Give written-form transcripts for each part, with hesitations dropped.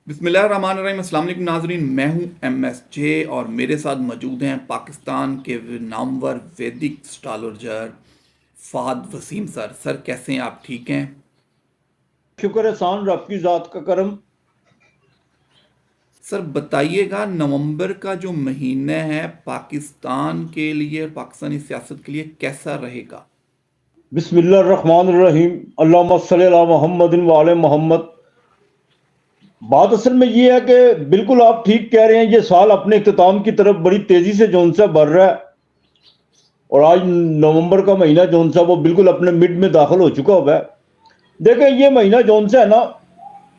بسم اللہ الرحمن الرحیم۔ السلام علیکم ناظرین، میں ہوں ایم ایس جے اور میرے ساتھ موجود ہیں پاکستان کے نامور ویدک اسٹرالوجر فہد وسیم سر۔ سر کیسے ہیں آپ؟ ٹھیک ہیں؟ شکر احسان رب کی ذات کا کرم۔ سر بتائیے گا، نومبر کا جو مہینہ ہے پاکستان کے لیے، پاکستانی سیاست کے لیے کیسا رہے گا؟ بسم اللہ الرحمن الرحیم، اللہم صلی علی محمد وعلی محمد۔ بات اصل میں یہ ہے کہ بالکل آپ ٹھیک کہہ رہے ہیں، یہ سال اپنے اختتام کی طرف بڑی تیزی سے جون سا بڑھ رہا ہے، اور آج نومبر کا مہینہ جون سا وہ بالکل اپنے مڈ میں داخل ہو چکا ہوا ہے۔ دیکھیں یہ مہینہ جون سا ہے نا،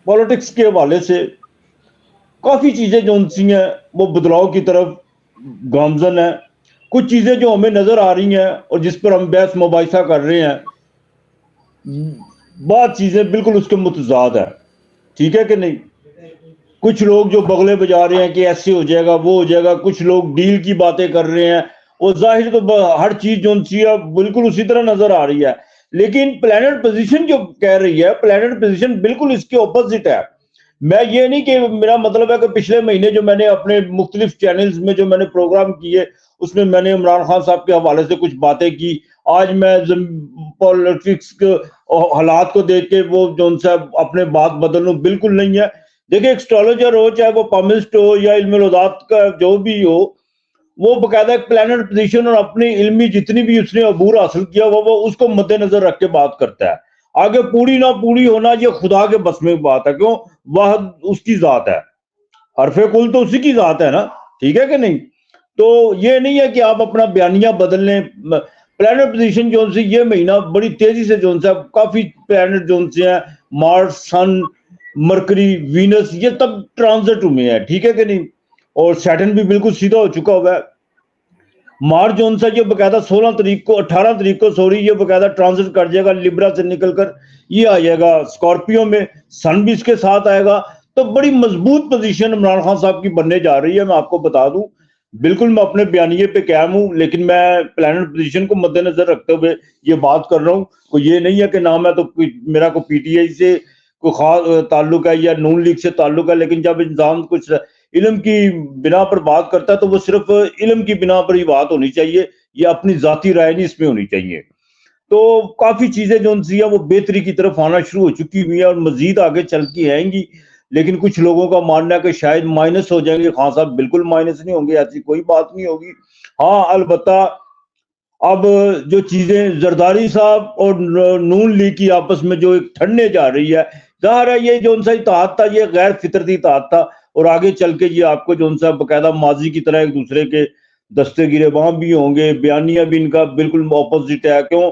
پولیٹکس کے حوالے سے کافی چیزیں جون سی ہیں وہ بدلاؤ کی طرف گامزن ہیں۔ کچھ چیزیں جو ہمیں نظر آ رہی ہیں اور جس پر ہم بحث مباحثہ کر رہے ہیں، بعض چیزیں بالکل اس کے متضاد ہیں، ٹھیک ہے کہ نہیں؟ کچھ لوگ جو بغلے بجا رہے ہیں کہ ایسے ہو جائے گا وہ ہو جائے گا، کچھ لوگ ڈیل کی باتیں کر رہے ہیں، اور ظاہر تو ہر چیز جو سی ہے بالکل اسی طرح نظر آ رہی ہے، لیکن پلانٹ پوزیشن جو کہہ رہی ہے، پلانٹ پوزیشن بالکل اس کے اپوزٹ ہے۔ میں یہ نہیں کہ میرا مطلب ہے کہ پچھلے مہینے جو میں نے اپنے مختلف چینلز میں جو میں نے پروگرام کیے اس میں میں نے عمران خان صاحب کے حوالے سے کچھ باتیں کی، آج میں پولیٹکس کے حالات کو دیکھ کے وہ جو ان سے اپنے بات بدل لوں، بالکل نہیں ہے۔ دیکھیں ایکسٹرالوجر ہو، چاہے وہ پامسٹ ہو یا علم الہدات کا جو بھی ہو، وہ باقاعدہ ایک پلانٹ پوزیشن اور اپنی علمی جتنی بھی اس نے عبور حاصل کیا وہ اس کو مد نظر رکھ کے بات کرتا ہے۔ آگے پوری نہ پوری ہونا یہ خدا کے بس میں بات ہے، کیوں؟ واحد اس کی ذات ہے، حرف کل تو اسی کی ذات ہے نا، ٹھیک ہے کہ نہیں؟ تو یہ نہیں ہے کہ آپ اپنا بیانیہ بدل لیں۔ پلانٹ پوزیشن جو سے یہ مہینہ بڑی تیزی سے جو ہے کافی پلانٹ جو سے ہیں، مارس، سن، مرکری، وینس، یہ تب ٹرانزٹ میں ہے، ٹھیک ہے کہ نہیں؟ اور سیٹرن بھی بالکل سیدھا ہو چکا ہوا ہے۔ مارچ جو سا یہ باقاعدہ 16 تاریخ کو 18 تاریخ کو سوری یہ باقاعدہ ٹرانزٹ کر جائے گا، لیبرا سے نکل کر یہ آ جائے گا اسکارپیو میں، سن بھی اس کے ساتھ آئے گا۔ تو بڑی مضبوط پوزیشن عمران خان صاحب کی بننے جا رہی ہے، میں آپ کو بتا دوں۔ بالکل میں اپنے بیانیے پہ قائم ہوں، لیکن میں پلانٹ پوزیشن کو مد نظر رکھتے ہوئے یہ بات کر رہا ہوں۔ کوئی یہ نہیں ہے کہ نہ میں تو میرا کوئی پی ٹی آئی سے کوئی خاص تعلق ہے یا نون لیگ سے تعلق ہے، لیکن جب انسان کچھ علم کی بنا پر بات کرتا ہے تو وہ صرف علم کی بنا پر ہی بات ہونی چاہیے، یہ اپنی ذاتی رائے نہیں اس میں ہونی چاہیے۔ تو کافی چیزیں جو ان سے وہ بہتری کی طرف آنا شروع ہو چکی ہوئی ہیں اور مزید آگے چل کے آئیں گی، لیکن کچھ لوگوں کا ماننا ہے کہ شاید مائنس ہو جائیں گے۔ خان صاحب بالکل مائنس نہیں ہوں گے، ایسی کوئی بات نہیں ہوگی۔ ہاں البتہ اب جو چیزیں زرداری صاحب اور نون لیگ کی آپس میں جو ایک ٹھنڈنے جا رہی ہے، ظاہر ہے یہ جو ان سے اتحاد تھا یہ غیر فطرتی اتحاد تھا، اور آگے چل کے یہ آپ کو جو ان سے باقاعدہ ماضی کی طرح ایک دوسرے کے دستے گرے وہاں بھی ہوں گے۔ بیانیہ بھی ان کا بالکل اپوزٹ ہے، کیوں؟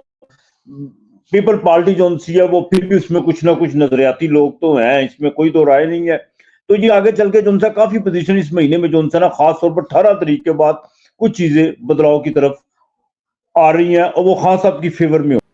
پیپل پارٹی جو ان سی ہے وہ پھر بھی اس میں کچھ نہ کچھ نظریاتی لوگ تو ہیں، اس میں کوئی تو رائے نہیں ہے۔ تو یہ آگے چل کے جو ان سے کافی پوزیشن اس مہینے میں جو ان سے نا خاص طور پر 18 تاریخ کے بعد کچھ چیزیں بدلاؤ کی طرف آ رہی ہیں اور وہ خان صاحب کی فیور میں ہو۔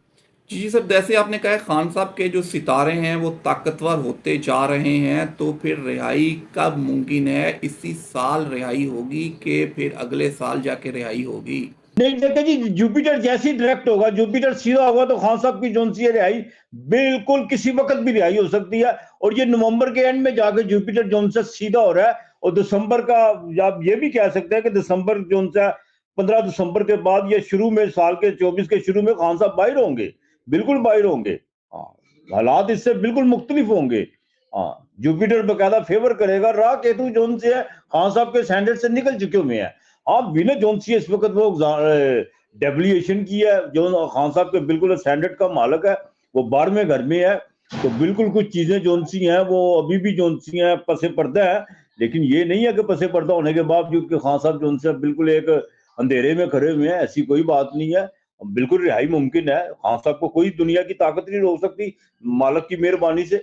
جی سر، جیسے آپ نے کہا خان صاحب کے جو ستارے ہیں وہ طاقتور ہوتے جا رہے ہیں، تو پھر رہائی کب ممکن ہے؟ اسی سال رہائی ہوگی کہ پھر اگلے سال جا کے رہائی ہوگی؟ نہیں دیکھیں جی، جوپیٹر جیسی ڈائریکٹ ہوگا، جوپیٹر سیدھا ہوگا تو خان صاحب کی جون سی رہائی بالکل کسی وقت بھی رہائی ہو سکتی ہے، اور یہ نومبر کے اینڈ میں جا کے جوپیٹر جون سے سیدھا ہو رہا ہے، اور دسمبر کا آپ یہ بھی کہہ سکتے ہیں کہ دسمبر جون سے 15 دسمبر کے بعد یا شروع میں سال کے 24 کے شروع میں خان صاحب باہر ہوں گے، بالکل باہر ہوں گے۔ ہاں حالات اس سے بالکل مختلف ہوں گے۔ ہاں جوپیٹر باقاعدہ فیور کرے گا، راہ کیتو جون سے ہے خان صاحب کے سینڈر سے نکل چکے ہوئے ہیں۔ آپ وینس جون سی اس وقت وہ ڈیبلیشن کی ہے، جو خان صاحب کے بالکل سینڈرڈ کا مالک ہے، وہ 12ویں گھر میں ہے، تو بالکل کچھ چیزیں جون سی ہیں وہ ابھی بھی جون سی ہیں پس پردہ ہے، لیکن یہ نہیں ہے کہ پس پردہ ہونے کے باوجود کہ خان صاحب جون سے بالکل ایک اندھیرے میں کھڑے ہوئے ہیں، ایسی کوئی بات نہیں ہے۔ بالکل رہائی ممکن ہے، خان صاحب کو کوئی دنیا کی طاقت نہیں روک سکتی مالک کی مہربانی سے۔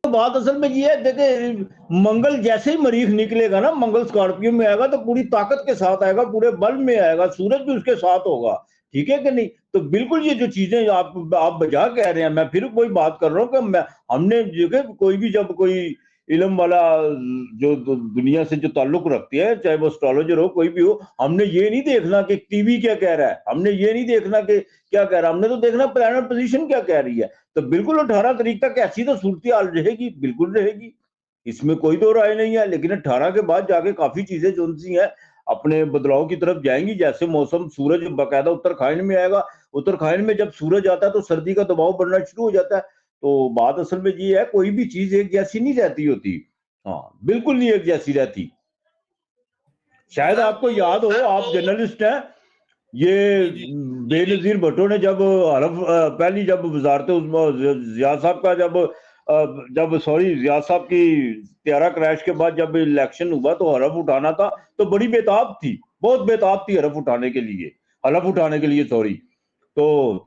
بات اصل میں یہ ہے، دیکھیں منگل جیسے ہی مریخ نکلے گا نا، منگل سکارپیو میں آئے گا تو پوری طاقت کے ساتھ آئے گا، پورے بل میں آئے گا، سورج بھی اس کے ساتھ ہوگا، ٹھیک ہے کہ نہیں؟ تو بالکل یہ جو چیزیں آپ بجا کہہ رہے ہیں، میں پھر کوئی بات کر رہا ہوں کہ ہم نے کوئی بھی جب کوئی علم والا جو دنیا سے جو تعلق رکھتی ہے، چاہے وہ اسٹرالوجر ہو کوئی بھی ہو، ہم نے یہ نہیں دیکھنا کہ ٹی وی کیا کہہ رہا ہے، ہم نے یہ نہیں دیکھنا کہ کیا کہہ رہا ہے، ہم نے تو دیکھنا پلانٹ پوزیشن کیا کہہ رہی ہے۔ تو بالکل 18 تاریخ تک ایسی تو صورتحال رہے گی، بالکل رہے گی۔ اس میں کوئی دو رائے نہیں ہے. لیکن 18 کے بعد جا کے کافی چیزیں جو سی ہیں اپنے بدلاؤ کی طرف جائیں گی. جیسے موسم سورج باقاعدہ اتراکھنڈ میں آئے گا, اتراکھنڈ میں جب سورج آتا ہے تو سردی کا دباؤ بڑھنا شروع ہو جاتا ہے. تو بات اصل میں یہ ہے, کوئی بھی چیز ایک جیسی نہیں رہتی ہوتی. ہاں بالکل نہیں ایک جیسی رہتی. شاید آپ کو یاد ہو, آپ جرنلسٹ ہیں, یہ بے نظیر بھٹو نے جب پہلی جب وزارت ضیاء صاحب کا ضیاء صاحب کی طیارہ کریش کے بعد جب الیکشن ہوا تو حلف اٹھانا تھا تو بڑی بےتاب تھی, بہت بےتاب تھی حلف اٹھانے کے لیے تو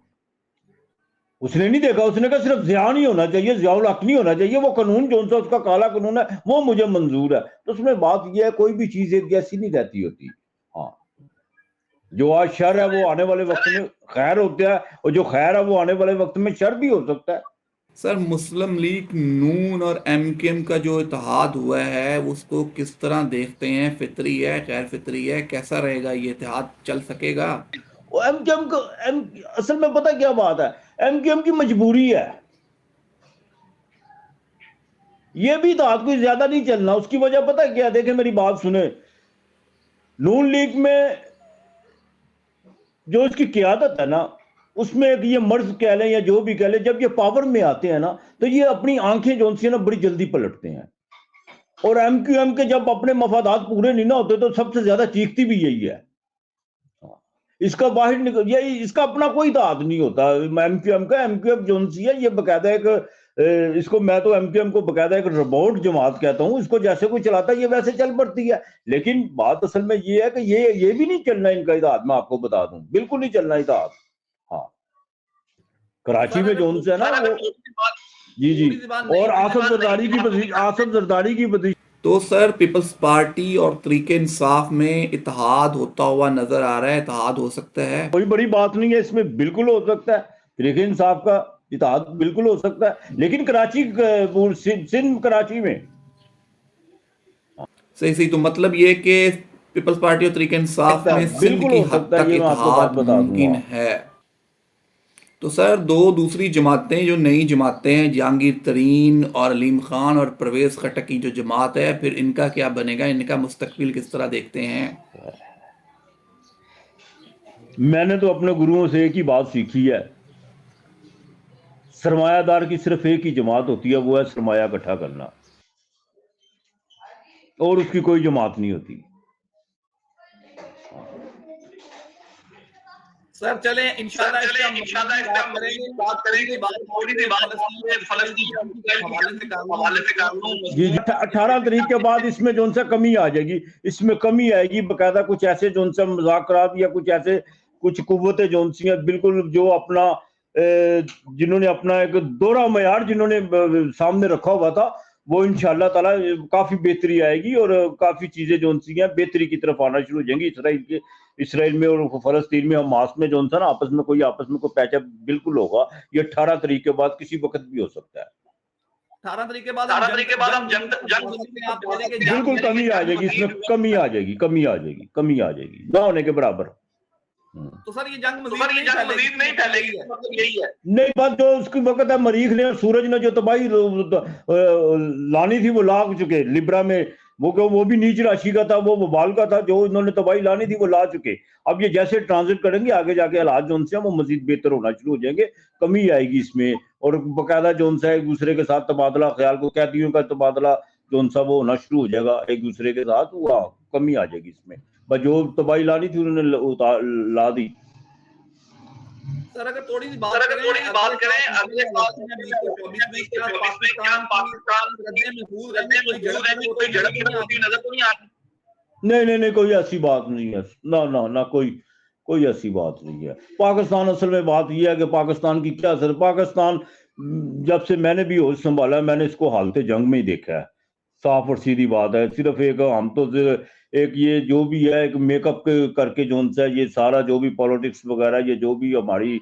اس نے نہیں دیکھا, اس نے کہا صرف ضیاء نہیں ہونا چاہیے, ضیاء الحق نہیں ہونا چاہیے, وہ قانون جو اس کا کالا قانون ہے وہ مجھے منظور ہے. تو اس میں بات یہ ہے کوئی بھی چیز ایک جیسی نہیں رہتی ہوتی. ہاں جو آج شر ہے وہ آنے والے وقت میں خیر ہوتا ہے, اور جو خیر ہے وہ آنے والے وقت میں شر بھی ہو سکتا ہے. سر مسلم لیگ نون اور ایم کیو ایم کا جو اتحاد ہوا ہے اس کو کس طرح دیکھتے ہیں؟ فطری ہے, غیر فطری ہے, کیسا رہے گا یہ اتحاد, چل سکے گا؟ ایم کیو ایم کو اصل میں پتہ کیا بات ہے, ایم کیو ایم کی مجبوری ہے, یہ بھی اتحاد کوئی زیادہ نہیں چلنا. اس کی وجہ پتہ کیا, دیکھیں میری بات سنیں, نون لیگ میں جو اس کی قیادت ہے نا, اس میں ایک یہ مرض کہہ لیں یا جو بھی کہہ لیں, جب یہ پاور میں آتے ہیں نا تو یہ اپنی آنکھیں جو سی نا بڑی جلدی پلٹتے ہیں. اور ایم کیو ایم کے جب اپنے مفادات پورے نہیں نہ ہوتے تو سب سے زیادہ چیختی بھی یہی ہے. اس کا باہر یہ اس کا اپنا کوئی اتحاد نہیں ہوتا ایم کیو ایم کا. ایم کیو ایم جو سی ہے یہ باقاعدہ ایک اس کو میں تو ایم کیو ایم کو باقاعدہ ایک روبوٹ جماعت کہتا ہوں. اس کو جیسے کوئی چلاتا ہے یہ ویسے چل پڑتی ہے. لیکن بات اصل میں یہ ہے کہ یہ بھی نہیں چلنا ان کا اتحاد, میں آپ کو بتا دوں بالکل نہیں چلنا اتحاد. ہاں کراچی میں جو ہے نا وہ جی اور آصف زرداری کی پوزیشن. تو سر پیپلز پارٹی اور تحریک انصاف میں اتحاد ہوتا ہوا نظر آ رہا ہے, اتحاد ہو سکتا ہے؟ کوئی بڑی بات نہیں ہے, اس میں بالکل ہو سکتا ہے, تحریک انصاف کا اتحاد بالکل ہو سکتا ہے, لیکن کراچی سندھ کراچی میں صحیح. تو مطلب یہ کہ پیپلز پارٹی اور تحریک انصاف میں سندھ کی حد تک اتحاد ممکن ہے. تو سر دوسری جماعتیں جو نئی جماعتیں ہیں, جہانگیر ترین اور علیم خان اور پرویز خٹک کی جو جماعت ہے, پھر ان کا کیا بنے گا, ان کا مستقبل کس طرح دیکھتے ہیں؟ میں نے تو اپنے گروؤں سے ایک ہی بات سیکھی ہے, سرمایہ دار کی صرف ایک ہی جماعت ہوتی ہے, وہ ہے سرمایہ اکٹھا کرنا, اور اس کی کوئی جماعت نہیں ہوتی. سر چلیں انشاءاللہ اس پہ ہم بات کریں گے. تھوڑی سی بات فلسطین کے حوالے سے کر لوں. جی 18 تاریخ کے بعد اس میں جو ان سے کمی آ جائے گی, اس میں کمی آئے گی باقاعدہ. کچھ ایسے جو ان سے مذاکرات یا کچھ ایسے کچھ قوتیں جو ان سے بالکل جو اپنا جنہوں نے اپنا ایک دوہرا معیار جنہوں نے سامنے رکھا ہوا تھا, وہ انشاءاللہ تعالی کافی بہتری آئے گی, اور کافی چیزیں جو ان سے بہتری کی طرف آنا شروع ہو جائیں گی. اسرائیل میں اور فلسطین میں حماس میں جو نا آپس میں کوئی پیچ اپ بالکل ہوگا. یہ 18 تاریخ کے بعد کسی وقت بھی ہو سکتا ہے. 18 تاریخ کے بعد ہم جنگ بالکل کمی آ جائے گی, اس میں کمی آ جائے گی نہ ہونے کے برابر. تو سر یہ جنگ مزید نہیں پھیلے گی, یہی ہے نہیں بات جو اس کی وقت ہے. مریخ نے اور سورج نے جو تباہی لانی تھی وہ لا چکے لبرا میں. وہ بھی نیچ راشی کا تھا, وہ وبال کا تھا, جو انہوں نے تباہی لانی تھی وہ لا چکے. اب یہ جیسے ٹرانزٹ کریں گے آگے جا کے حالات جو ان سے وہ مزید بہتر ہونا شروع ہو جائیں گے, کمی آئے گی اس میں. اور باقاعدہ جو ان سے ایک دوسرے کے ساتھ تبادلہ خیال کو قیدیوں کا تبادلہ جو ان سا وہ ہونا شروع ہو جائے گا ایک دوسرے کے ساتھ, وہ کمی آ جائے گی اس میں. بس جو تباہی لانی تھی انہوں نے لا دی. سر اگر تھوڑی سی بات کریں اگلے سال کوئی جھڑپ نظر تو نہیں آ رہی. نہیں کوئی ایسی بات نہیں ہے, نہ کوئی ایسی بات نہیں ہے. پاکستان اصل میں بات یہ ہے کہ پاکستان کی کیا اثر, پاکستان جب سے میں نے بھی ہوش سنبھالا میں نے اس کو حالت جنگ میں ہی دیکھا ہے. صاف اور سیدھی بات ہے. صرف ایک ہم تو ایک یہ جو بھی ہے ایک میک اپ کر کے جو ہے یہ سارا جو بھی پالیٹکس وغیرہ یہ جو بھی ہماری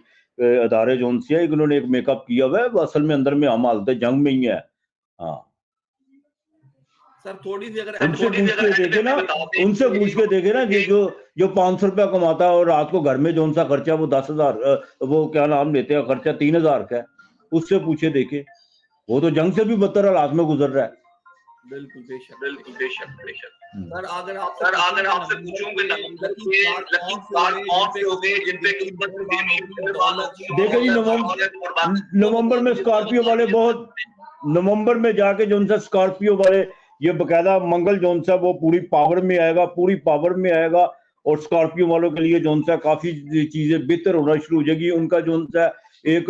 ادارے جو ہے انہوں نے ایک میک اپ کیا ہوا ہے, اصل میں اندر میں ہم حالت جنگ میں ہی ہے. ہاں سر تھوڑی سی اگر ان سے پوچھ کے دیکھے نا جو 500 روپیہ کماتا ہے اور رات کو گھر میں جو سا خرچہ وہ 10,000 وہ کیا نام لیتے ہیں خرچہ 3,000 کا ہے, اس سے پوچھے دیکھے, وہ تو جنگ سے بھی بدتر حالات میں گزر رہا ہے. بالکل بے شک بے بالکل شک بے شک بے شک سر اگر آپ سر اگر آپ سے پوچھوں کہ نومبر کے لکی کارڈ کون سے ہو گئے جن پہ قسمت مہربان ہوگی؟ دیکھیں جی نومبر میں اسکارپیو والے بہت نومبر میں جا کے جو ان سے اسکارپیو والے یہ باقاعدہ منگل جون سا وہ پوری پاور میں آئے گا، پوری پاور میں آئے گا، اور اسکارپیو والوں کے لیے جون سا کافی چیزیں بہتر ہونا شروع ہو جائے گی، ان کا جون سا ایک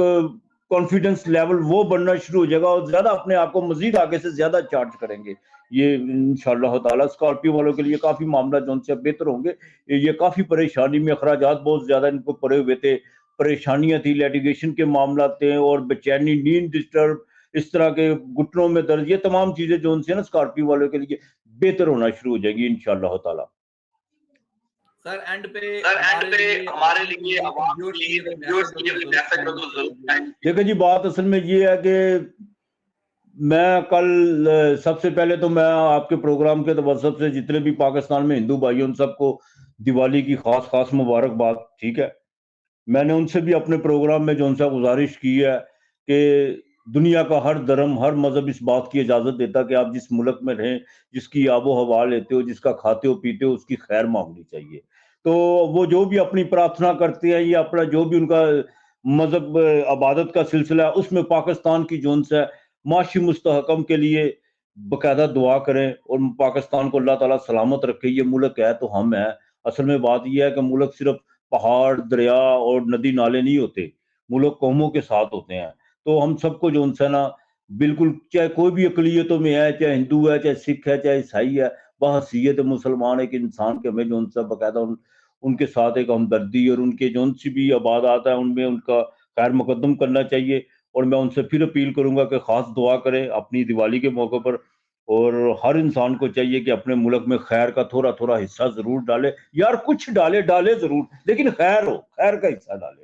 کانفیڈنس لیول وہ بڑھنا شروع ہو جائے گا، اور زیادہ اپنے آپ کو مزید آگے سے زیادہ چارج کریں گے یہ انشاءاللہ تعالیٰ۔ اسکارپیو والوں کے لیے کافی معاملہ جون سے بہتر ہوں گے، یہ کافی پریشانی میں اخراجات بہت زیادہ ان کو پڑے ہوئے تھے، پریشانیاں تھی، لیٹیگیشن کے معاملات تھے، اور بے چینی، نیند ڈسٹرب، اس طرح کے گھٹنوں میں درد، یہ تمام چیزیں جو ان سے نا اسکارپیو والوں کے لیے بہتر ہونا شروع ہو جائے گی انشاءاللہ تعالیٰ۔ سر اینڈ پہ ہمارے لیے عوام کے لیے ویورز کے لیے میسج ہو تو ضرور۔ دیکھیں جی بات اصل میں یہ ہے کہ میں کل سب سے پہلے تو میں آپ کے پروگرام کے توسط سے جتنے بھی پاکستان میں ہندو بھائی ان سب کو دیوالی کی خاص خاص مبارکباد، ٹھیک ہے۔ میں نے ان سے بھی اپنے پروگرام میں جو ان سے گزارش کی ہے کہ دنیا کا ہر دھرم، ہر مذہب اس بات کی اجازت دیتا کہ آپ جس ملک میں رہیں، جس کی آب و ہوا لیتے ہو، جس کا کھاتے ہو پیتے ہو، اس کی خیر مانگنی چاہیے۔ تو وہ جو بھی اپنی پرارتھنا کرتے ہیں یا اپنا جو بھی ان کا مذہب عبادت کا سلسلہ ہے، اس میں پاکستان کی جون سے معاشی مستحکم کے لیے باقاعدہ دعا کریں، اور پاکستان کو اللہ تعالیٰ سلامت رکھے۔ یہ ملک ہے تو ہم ہیں، اصل میں بات یہ ہے کہ ملک صرف پہاڑ، دریا اور ندی نالے نہیں ہوتے، ملک قوموں کے ساتھ ہوتے ہیں۔ تو ہم سب کو جو ان سے نا بالکل، چاہے کوئی بھی اقلیتوں میں ہے، چاہے ہندو ہے، چاہے سکھ ہے، چاہے عیسائی ہے، بحیثیت مسلمان ایک انسان کے، ہمیں جو ان سے باقاعدہ ان کے ساتھ ایک ہمدردی، اور ان کے جو ان سے بھی عبادات ہیں ان میں ان کا خیر مقدم کرنا چاہیے۔ اور میں ان سے پھر اپیل کروں گا کہ خاص دعا کریں اپنی دیوالی کے موقع پر، اور ہر انسان کو چاہیے کہ اپنے ملک میں خیر کا تھوڑا تھوڑا حصہ ضرور ڈالے، یار کچھ ڈالے ضرور، لیکن خیر ہو، خیر کا حصہ ڈالے۔